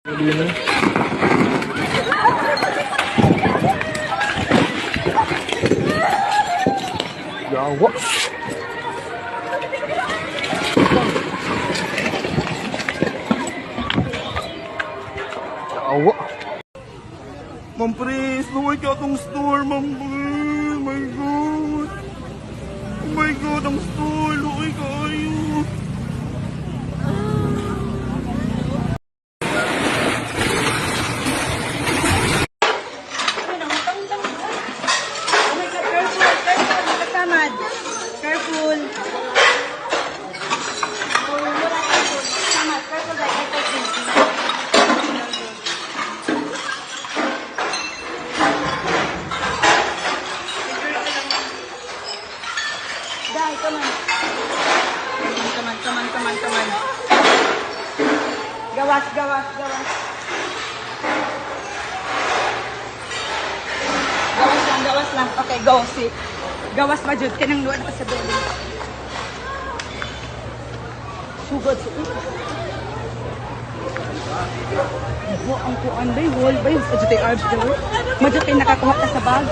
Gabi na. Yawa. Yawa. Ma'am Pris, luway ka itong store, Ma'am Pris. Oh my God. Oh my God, ang store. Luway ka ayo. Careful. Dai, come on. Come on. Gawas. Gawas lang. Okay, go, sit. Gawas pa jud kanang luan pa sa building. Sugod sa ito. Ibo ang kuan bay, wall bay. Sa jud tay arbs daw. Madyo kay nakakuha ka sa bag.